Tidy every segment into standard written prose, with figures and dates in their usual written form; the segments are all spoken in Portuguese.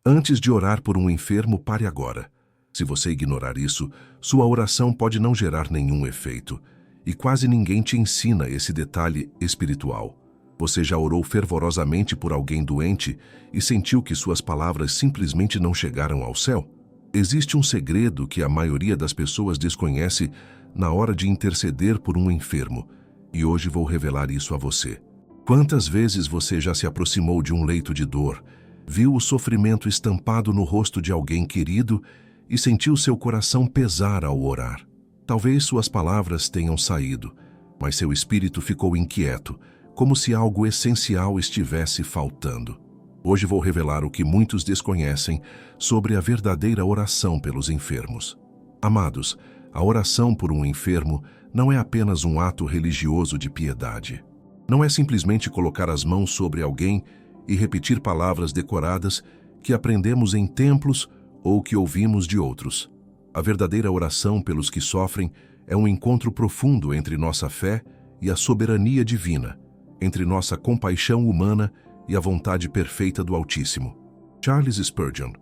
Antes de orar por um enfermo, pare agora. Se você ignorar isso, sua oração pode não gerar nenhum efeito. E quase ninguém te ensina esse detalhe espiritual. Você já orou fervorosamente por alguém doente e sentiu que suas palavras simplesmente não chegaram ao céu? Existe um segredo que a maioria das pessoas desconhece na hora de interceder por um enfermo, e hoje vou revelar isso a você. Quantas vezes você já se aproximou de um leito de dor, viu o sofrimento estampado no rosto de alguém querido e sentiu seu coração pesar ao orar? Talvez suas palavras tenham saído, mas seu espírito ficou inquieto, como se algo essencial estivesse faltando. Hoje vou revelar o que muitos desconhecem sobre a verdadeira oração pelos enfermos. Amados, a oração por um enfermo não é apenas um ato religioso de piedade. Não é simplesmente colocar as mãos sobre alguém e repetir palavras decoradas que aprendemos em templos ou que ouvimos de outros. A verdadeira oração pelos que sofrem é um encontro profundo entre nossa fé e a soberania divina, entre nossa compaixão humana e a vontade perfeita do Altíssimo. Charles Spurgeon,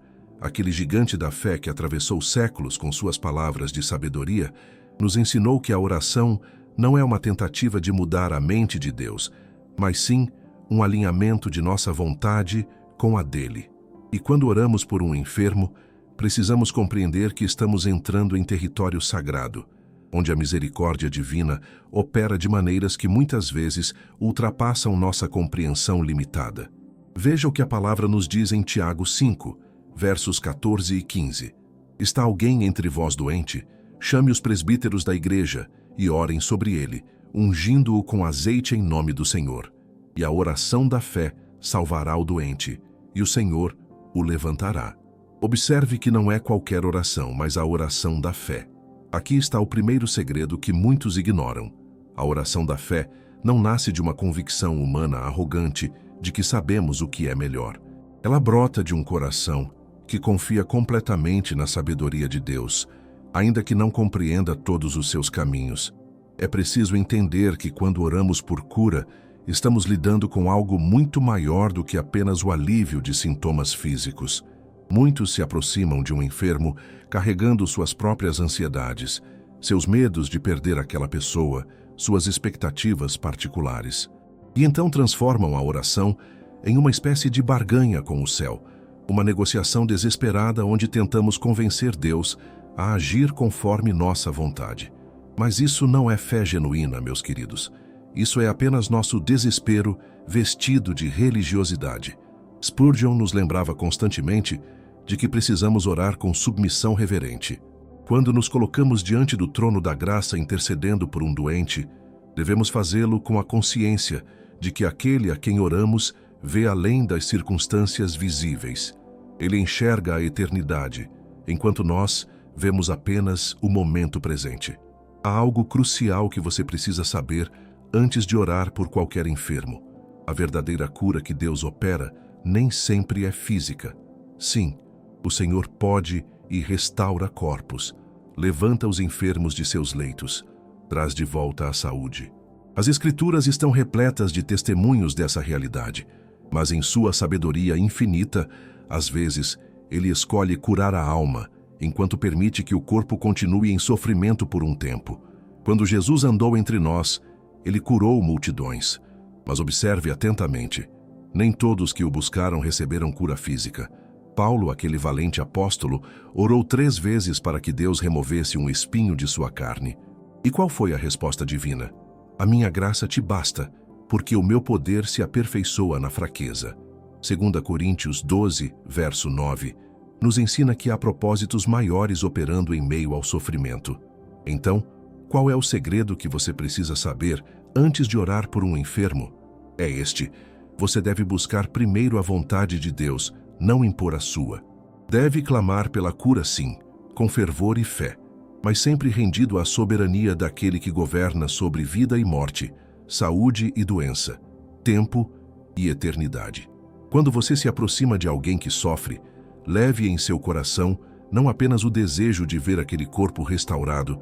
aquele gigante da fé que atravessou séculos com suas palavras de sabedoria, nos ensinou que a oração não é uma tentativa de mudar a mente de Deus, mas sim um alinhamento de nossa vontade com a dele. E quando oramos por um enfermo, precisamos compreender que estamos entrando em território sagrado, onde a misericórdia divina opera de maneiras que muitas vezes ultrapassam nossa compreensão limitada. Veja o que a palavra nos diz em Tiago 5, versos 14 e 15. Está alguém entre vós doente? Chame os presbíteros da igreja e orem sobre ele, ungindo-o com azeite em nome do Senhor. E a oração da fé salvará o doente, e o Senhor o levantará. Observe que não é qualquer oração, mas a oração da fé. Aqui está o primeiro segredo que muitos ignoram. A oração da fé não nasce de uma convicção humana arrogante de que sabemos o que é melhor. Ela brota de um coração que confia completamente na sabedoria de Deus, ainda que não compreenda todos os seus caminhos. É preciso entender que quando oramos por cura, estamos lidando com algo muito maior do que apenas o alívio de sintomas físicos. Muitos se aproximam de um enfermo carregando suas próprias ansiedades, seus medos de perder aquela pessoa, suas expectativas particulares. E então transformam a oração em uma espécie de barganha com o céu, uma negociação desesperada onde tentamos convencer Deus a agir conforme nossa vontade. Mas isso não é fé genuína, meus queridos. Isso é apenas nosso desespero vestido de religiosidade. Spurgeon nos lembrava constantemente de que precisamos orar com submissão reverente. Quando nos colocamos diante do trono da graça intercedendo por um doente, devemos fazê-lo com a consciência de que aquele a quem oramos vê além das circunstâncias visíveis. Ele enxerga a eternidade, enquanto nós vemos apenas o momento presente. Há algo crucial que você precisa saber antes de orar por qualquer enfermo. A verdadeira cura que Deus opera nem sempre é física. Sim, o Senhor pode e restaura corpos, levanta os enfermos de seus leitos, traz de volta a saúde. As Escrituras estão repletas de testemunhos dessa realidade, mas em sua sabedoria infinita, às vezes, Ele escolhe curar a alma, enquanto permite que o corpo continue em sofrimento por um tempo. Quando Jesus andou entre nós, Ele curou multidões. Mas observe atentamente, nem todos que o buscaram receberam cura física. Paulo, aquele valente apóstolo, orou 3 vezes para que Deus removesse um espinho de sua carne. E qual foi a resposta divina? A minha graça te basta, porque o meu poder se aperfeiçoa na fraqueza. 2 Coríntios 12, verso 9, nos ensina que há propósitos maiores operando em meio ao sofrimento. Então, qual é o segredo que você precisa saber antes de orar por um enfermo? É este: você deve buscar primeiro a vontade de Deus, não impor a sua. Deve clamar pela cura, sim, com fervor e fé, mas sempre rendido à soberania daquele que governa sobre vida e morte, saúde e doença, tempo e eternidade. Quando você se aproxima de alguém que sofre, leve em seu coração não apenas o desejo de ver aquele corpo restaurado,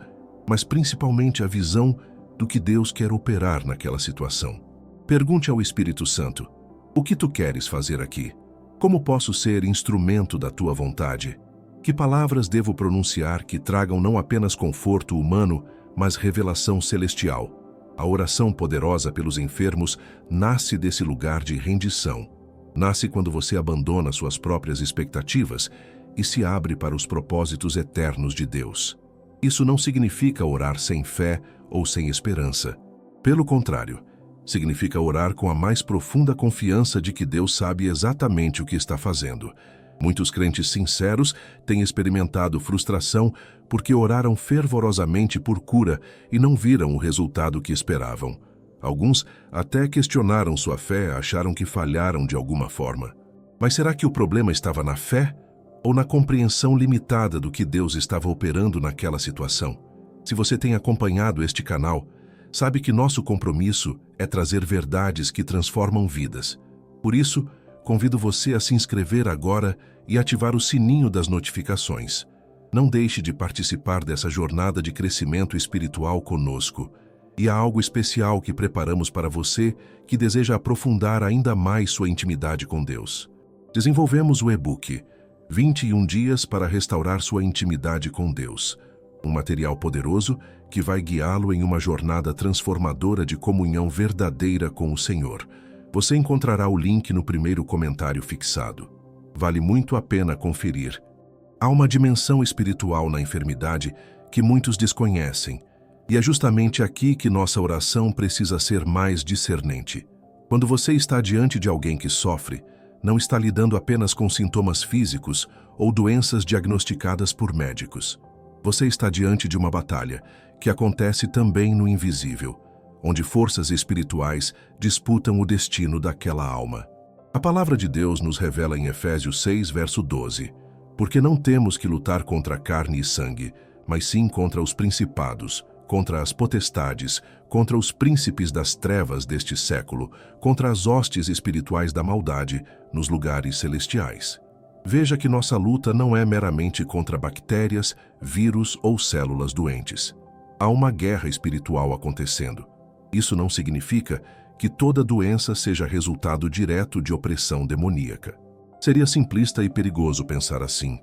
mas principalmente a visão do que Deus quer operar naquela situação. Pergunte ao Espírito Santo: o que tu queres fazer aqui? Como posso ser instrumento da tua vontade? Que palavras devo pronunciar que tragam não apenas conforto humano, mas revelação celestial? A oração poderosa pelos enfermos nasce desse lugar de rendição. Nasce quando você abandona suas próprias expectativas e se abre para os propósitos eternos de Deus. Isso não significa orar sem fé ou sem esperança. Pelo contrário, significa orar com a mais profunda confiança de que Deus sabe exatamente o que está fazendo. Muitos crentes sinceros têm experimentado frustração porque oraram fervorosamente por cura e não viram o resultado que esperavam. Alguns até questionaram sua fé, acharam que falharam de alguma forma. Mas será que o problema estava na fé ou na compreensão limitada do que Deus estava operando naquela situação? Se você tem acompanhado este canal, sabe que nosso compromisso é trazer verdades que transformam vidas. Por isso, convido você a se inscrever agora e ativar o sininho das notificações. Não deixe de participar dessa jornada de crescimento espiritual conosco. E há algo especial que preparamos para você que deseja aprofundar ainda mais sua intimidade com Deus. Desenvolvemos o e-book 21 Dias para Restaurar Sua Intimidade com Deus. Um material poderoso que vai guiá-lo em uma jornada transformadora de comunhão verdadeira com o Senhor. Você encontrará o link no primeiro comentário fixado. Vale muito a pena conferir. Há uma dimensão espiritual na enfermidade que muitos desconhecem, e é justamente aqui que nossa oração precisa ser mais discernente. Quando você está diante de alguém que sofre, não está lidando apenas com sintomas físicos ou doenças diagnosticadas por médicos. Você está diante de uma batalha que acontece também no invisível, onde forças espirituais disputam o destino daquela alma. A palavra de Deus nos revela em Efésios 6, verso 12, porque não temos que lutar contra carne e sangue, mas sim contra os principados, contra as potestades, contra os príncipes das trevas deste século, contra as hostes espirituais da maldade nos lugares celestiais. Veja que nossa luta não é meramente contra bactérias, vírus ou células doentes. Há uma guerra espiritual acontecendo. Isso não significa que toda doença seja resultado direto de opressão demoníaca. Seria simplista e perigoso pensar assim.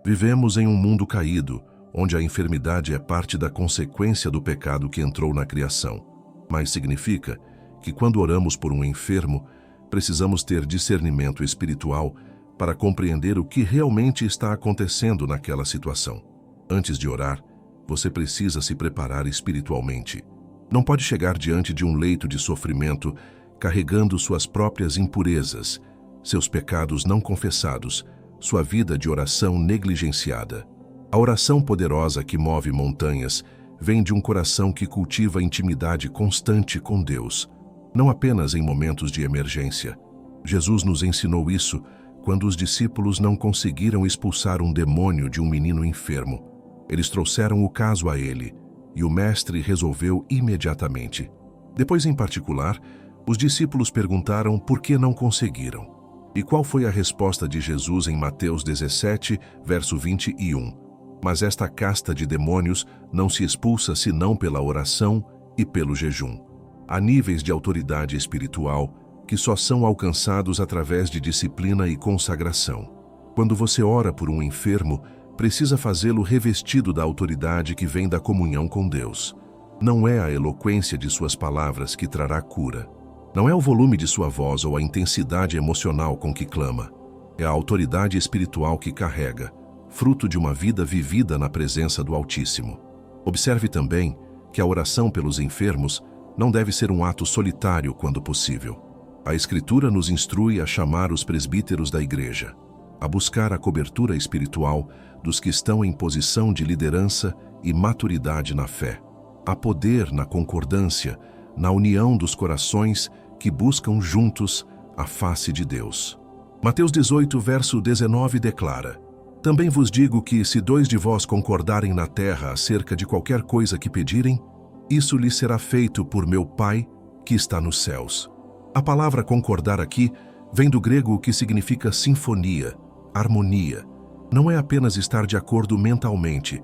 Vivemos em um mundo caído, onde a enfermidade é parte da consequência do pecado que entrou na criação. Mas significa que quando oramos por um enfermo, precisamos ter discernimento espiritual para compreender o que realmente está acontecendo naquela situação. Antes de orar, você precisa se preparar espiritualmente. Não pode chegar diante de um leito de sofrimento carregando suas próprias impurezas, seus pecados não confessados, sua vida de oração negligenciada. A oração poderosa que move montanhas vem de um coração que cultiva intimidade constante com Deus, não apenas em momentos de emergência. Jesus nos ensinou isso quando os discípulos não conseguiram expulsar um demônio de um menino enfermo. Eles trouxeram o caso a ele, e o mestre resolveu imediatamente. Depois, em particular, os discípulos perguntaram por que não conseguiram. E qual foi a resposta de Jesus em Mateus 17, verso 21? Mas esta casta de demônios não se expulsa senão pela oração e pelo jejum. Há níveis de autoridade espiritual que só são alcançados através de disciplina e consagração. Quando você ora por um enfermo, precisa fazê-lo revestido da autoridade que vem da comunhão com Deus. Não é a eloquência de suas palavras que trará cura. Não é o volume de sua voz ou a intensidade emocional com que clama. É a autoridade espiritual que carrega, fruto de uma vida vivida na presença do Altíssimo. Observe também que a oração pelos enfermos não deve ser um ato solitário quando possível. A Escritura nos instrui a chamar os presbíteros da igreja, a buscar a cobertura espiritual dos que estão em posição de liderança e maturidade na fé. Há poder na concordância, na união dos corações que buscam juntos a face de Deus. Mateus 18, verso 19 declara: Também vos digo que, se 2 de vós concordarem na terra acerca de qualquer coisa que pedirem, isso lhes será feito por meu Pai que está nos céus. A palavra concordar aqui vem do grego que significa sinfonia, harmonia. Não é apenas estar de acordo mentalmente,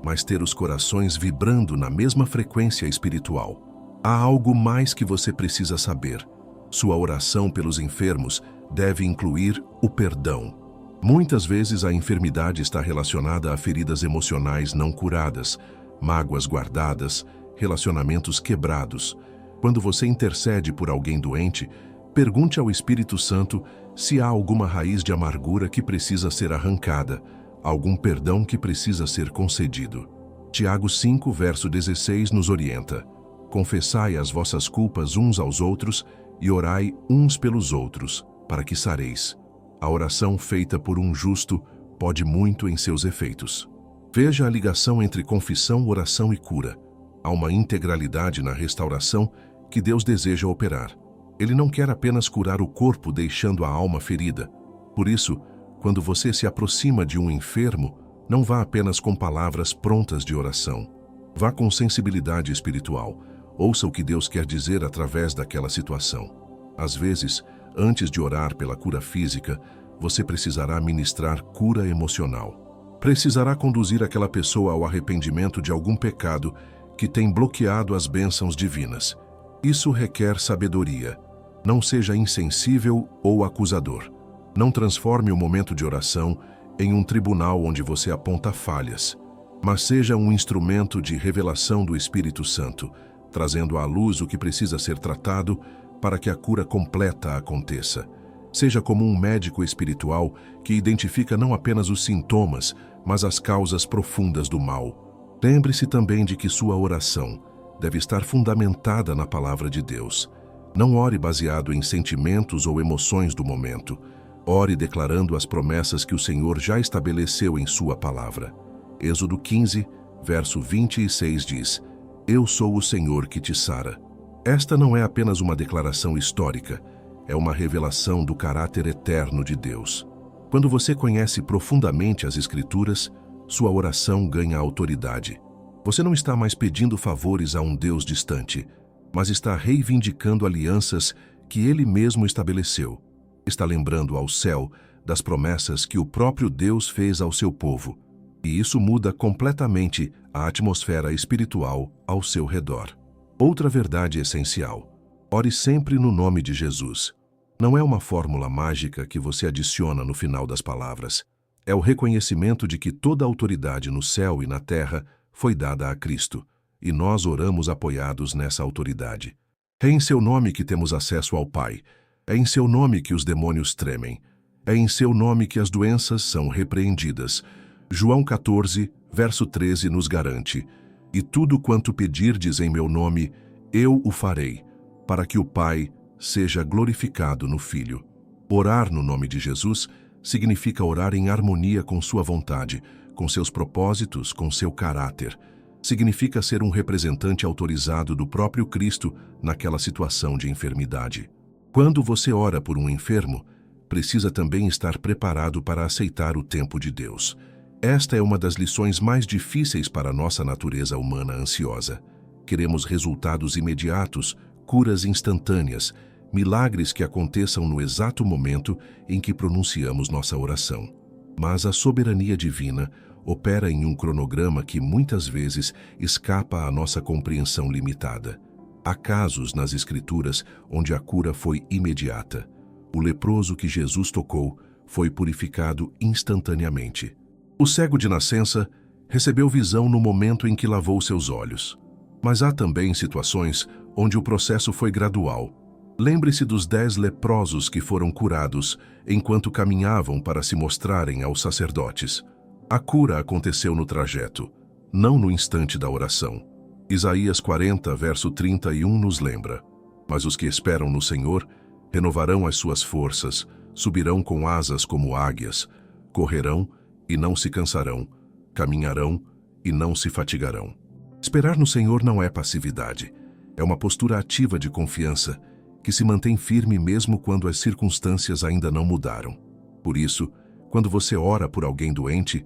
mas ter os corações vibrando na mesma frequência espiritual. Há algo mais que você precisa saber. Sua oração pelos enfermos deve incluir o perdão. Muitas vezes a enfermidade está relacionada a feridas emocionais não curadas, mágoas guardadas, relacionamentos quebrados. Quando você intercede por alguém doente, pergunte ao Espírito Santo se há alguma raiz de amargura que precisa ser arrancada, algum perdão que precisa ser concedido. Tiago 5, verso 16 nos orienta: confessai as vossas culpas uns aos outros e orai uns pelos outros, para que sareis. A oração feita por um justo pode muito em seus efeitos. Veja a ligação entre confissão, oração e cura. Há uma integralidade na restauração que Deus deseja operar. Ele não quer apenas curar o corpo deixando a alma ferida. Por isso, quando você se aproxima de um enfermo, não vá apenas com palavras prontas de oração. Vá com sensibilidade espiritual. Ouça o que Deus quer dizer através daquela situação. Às vezes, antes de orar pela cura física, você precisará ministrar cura emocional. Precisará conduzir aquela pessoa ao arrependimento de algum pecado que tem bloqueado as bênçãos divinas. Isso requer sabedoria. Não seja insensível ou acusador. Não transforme o momento de oração em um tribunal onde você aponta falhas, mas seja um instrumento de revelação do Espírito Santo, trazendo à luz o que precisa ser tratado para que a cura completa aconteça. Seja como um médico espiritual que identifica não apenas os sintomas, mas as causas profundas do mal. Lembre-se também de que sua oração deve estar fundamentada na palavra de Deus. Não ore baseado em sentimentos ou emoções do momento. Ore declarando as promessas que o Senhor já estabeleceu em sua palavra. Êxodo 15, verso 26 diz: Eu sou o Senhor que te sara. Esta não é apenas uma declaração histórica, é uma revelação do caráter eterno de Deus. Quando você conhece profundamente as Escrituras, sua oração ganha autoridade. Você não está mais pedindo favores a um Deus distante, mas está reivindicando alianças que Ele mesmo estabeleceu. Está lembrando ao céu das promessas que o próprio Deus fez ao seu povo, e isso muda completamente a atmosfera espiritual ao seu redor. Outra verdade essencial: ore sempre no nome de Jesus. Não é uma fórmula mágica que você adiciona no final das palavras. É o reconhecimento de que toda a autoridade no céu e na terra foi dada a Cristo, e nós oramos apoiados nessa autoridade. É em seu nome que temos acesso ao Pai. É em seu nome que os demônios tremem. É em seu nome que as doenças são repreendidas. João 14, verso 13 nos garante: E tudo quanto pedirdes em meu nome, eu o farei, para que o Pai seja glorificado no Filho. Orar no nome de Jesus significa orar em harmonia com sua vontade, com seus propósitos, com seu caráter. Significa ser um representante autorizado do próprio Cristo naquela situação de enfermidade. Quando você ora por um enfermo, precisa também estar preparado para aceitar o tempo de Deus. Esta é uma das lições mais difíceis para a nossa natureza humana ansiosa. Queremos resultados imediatos, curas instantâneas, milagres que aconteçam no exato momento em que pronunciamos nossa oração. Mas a soberania divina opera em um cronograma que muitas vezes escapa à nossa compreensão limitada. Há casos nas Escrituras onde a cura foi imediata. O leproso que Jesus tocou foi purificado instantaneamente. O cego de nascença recebeu visão no momento em que lavou seus olhos. Mas há também situações onde o processo foi gradual. Lembre-se dos 10 leprosos que foram curados enquanto caminhavam para se mostrarem aos sacerdotes. A cura aconteceu no trajeto, não no instante da oração. Isaías 40, verso 31 nos lembra: Mas os que esperam no Senhor renovarão as suas forças, subirão com asas como águias, correrão e não se cansarão, caminharão e não se fatigarão. Esperar no Senhor não é passividade, é uma postura ativa de confiança que se mantém firme mesmo quando as circunstâncias ainda não mudaram. Por isso, quando você ora por alguém doente,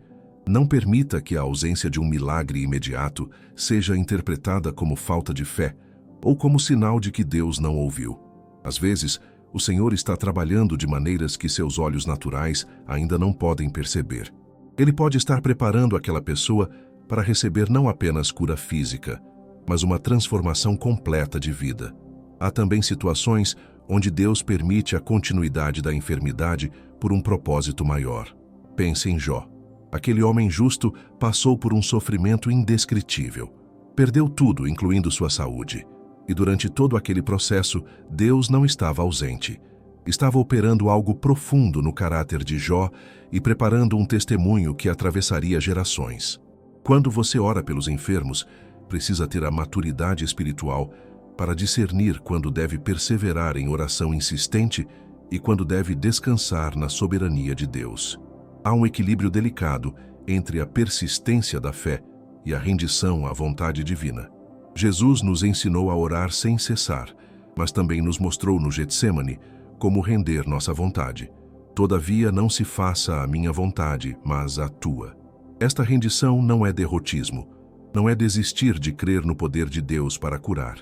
não permita que a ausência de um milagre imediato seja interpretada como falta de fé ou como sinal de que Deus não ouviu. Às vezes, o Senhor está trabalhando de maneiras que seus olhos naturais ainda não podem perceber. Ele pode estar preparando aquela pessoa para receber não apenas cura física, mas uma transformação completa de vida. Há também situações onde Deus permite a continuidade da enfermidade por um propósito maior. Pense em Jó. Aquele homem justo passou por um sofrimento indescritível. Perdeu tudo, incluindo sua saúde. E durante todo aquele processo, Deus não estava ausente. Estava operando algo profundo no caráter de Jó e preparando um testemunho que atravessaria gerações. Quando você ora pelos enfermos, precisa ter a maturidade espiritual para discernir quando deve perseverar em oração insistente e quando deve descansar na soberania de Deus. Há um equilíbrio delicado entre a persistência da fé e a rendição à vontade divina. Jesus nos ensinou a orar sem cessar, mas também nos mostrou no Getsêmani como render nossa vontade. Todavia, não se faça a minha vontade, mas a tua. Esta rendição não é derrotismo, não é desistir de crer no poder de Deus para curar.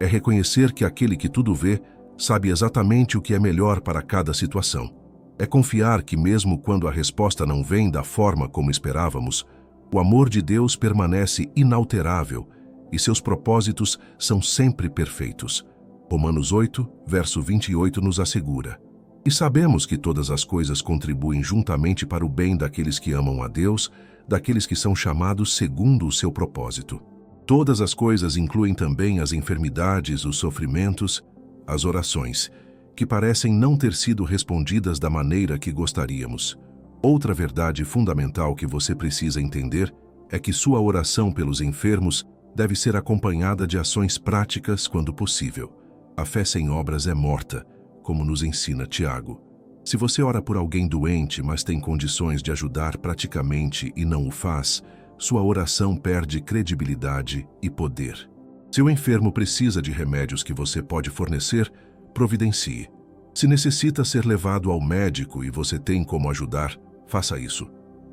É reconhecer que aquele que tudo vê sabe exatamente o que é melhor para cada situação. É confiar que mesmo quando a resposta não vem da forma como esperávamos, o amor de Deus permanece inalterável e seus propósitos são sempre perfeitos. Romanos 8, verso 28 nos assegura. E sabemos que todas as coisas contribuem juntamente para o bem daqueles que amam a Deus, daqueles que são chamados segundo o seu propósito. Todas as coisas incluem também as enfermidades, os sofrimentos, as orações, que parecem não ter sido respondidas da maneira que gostaríamos. Outra verdade fundamental que você precisa entender é que sua oração pelos enfermos deve ser acompanhada de ações práticas quando possível. A fé sem obras é morta, como nos ensina Tiago. Se você ora por alguém doente, mas tem condições de ajudar praticamente e não o faz, sua oração perde credibilidade e poder. Se o enfermo precisa de remédios que você pode fornecer, providencie. Se necessita ser levado ao médico e você tem como ajudar, faça isso.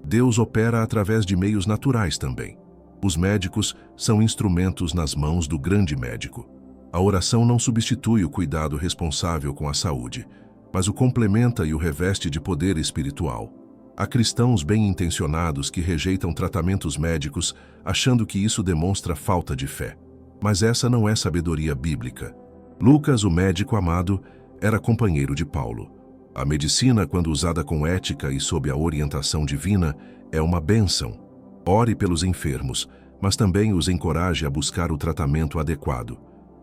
Deus opera através de meios naturais também. Os médicos são instrumentos nas mãos do grande médico. A oração não substitui o cuidado responsável com a saúde, mas o complementa e o reveste de poder espiritual. Há cristãos bem-intencionados que rejeitam tratamentos médicos achando que isso demonstra falta de fé. Mas essa não é sabedoria bíblica. Lucas, o médico amado, era companheiro de Paulo. A medicina, quando usada com ética e sob a orientação divina, é uma bênção. Ore pelos enfermos, mas também os encoraje a buscar o tratamento adequado.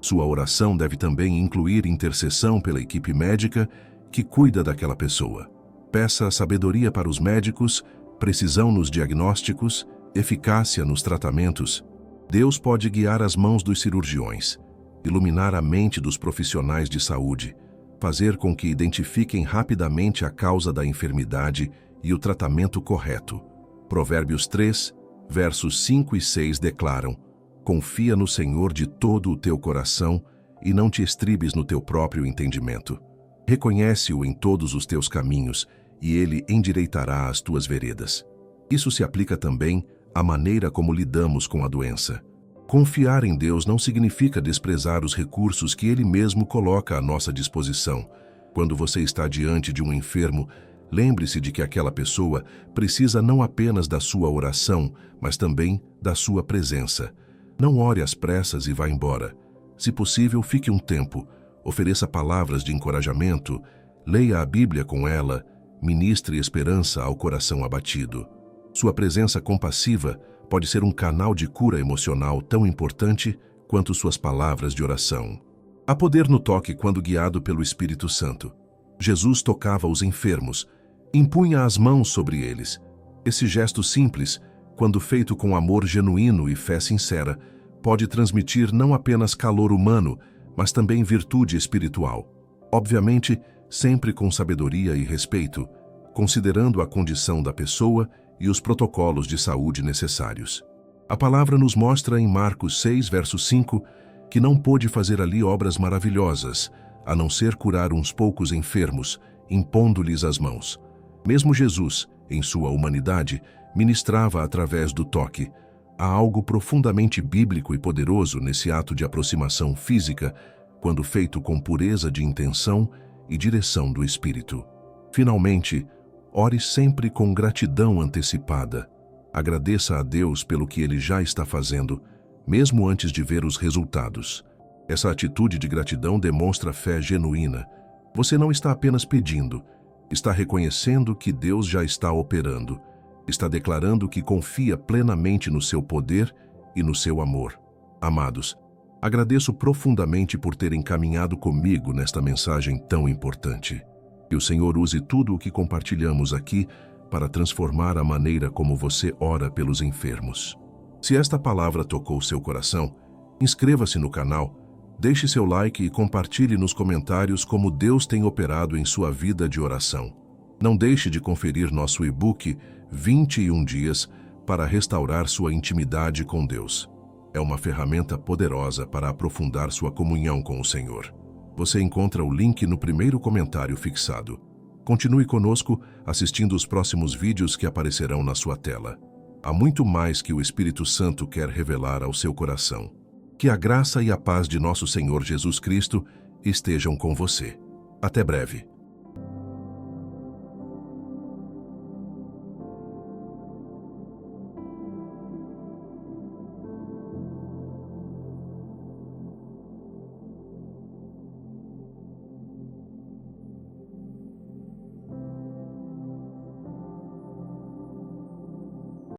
Sua oração deve também incluir intercessão pela equipe médica que cuida daquela pessoa. Peça sabedoria para os médicos, precisão nos diagnósticos, eficácia nos tratamentos. Deus pode guiar as mãos dos cirurgiões, iluminar a mente dos profissionais de saúde, fazer com que identifiquem rapidamente a causa da enfermidade e o tratamento correto. Provérbios 3, versos 5 e 6 declaram: confia no Senhor de todo o teu coração e não te estribes no teu próprio entendimento. Reconhece-o em todos os teus caminhos e ele endireitará as tuas veredas. Isso se aplica também à maneira como lidamos com a doença. Confiar em Deus não significa desprezar os recursos que Ele mesmo coloca à nossa disposição. Quando você está diante de um enfermo, lembre-se de que aquela pessoa precisa não apenas da sua oração, mas também da sua presença. Não ore às pressas e vá embora. Se possível, fique um tempo, ofereça palavras de encorajamento, leia a Bíblia com ela, ministre esperança ao coração abatido. Sua presença compassiva pode ser um canal de cura emocional tão importante quanto suas palavras de oração. Há poder no toque quando guiado pelo Espírito Santo. Jesus tocava os enfermos, impunha as mãos sobre eles. Esse gesto simples, quando feito com amor genuíno e fé sincera, pode transmitir não apenas calor humano, mas também virtude espiritual. Obviamente, sempre com sabedoria e respeito, considerando a condição da pessoa e os protocolos de saúde necessários. A palavra nos mostra em Marcos 6, verso 5, que não pôde fazer ali obras maravilhosas, a não ser curar uns poucos enfermos, impondo-lhes as mãos. Mesmo Jesus, em sua humanidade, ministrava através do toque. Há algo profundamente bíblico e poderoso nesse ato de aproximação física, quando feito com pureza de intenção e direção do Espírito. Finalmente, ore sempre com gratidão antecipada. Agradeça a Deus pelo que Ele já está fazendo, mesmo antes de ver os resultados. Essa atitude de gratidão demonstra fé genuína, Você não está apenas pedindo, está reconhecendo que Deus já está operando, está declarando que confia plenamente no seu poder e no seu amor. Amados, agradeço profundamente por terem caminhado comigo nesta mensagem tão importante. Que o Senhor use tudo o que compartilhamos aqui para transformar a maneira como você ora pelos enfermos. Se esta palavra tocou seu coração, inscreva-se no canal, deixe seu like e compartilhe nos comentários como Deus tem operado em sua vida de oração. Não deixe de conferir nosso e-book 21 dias para restaurar sua intimidade com Deus. É uma ferramenta poderosa para aprofundar sua comunhão com o Senhor. Você encontra o link no primeiro comentário fixado. Continue conosco assistindo os próximos vídeos que aparecerão na sua tela. Há muito mais que o Espírito Santo quer revelar ao seu coração. Que a graça e a paz de nosso Senhor Jesus Cristo estejam com você. Até breve.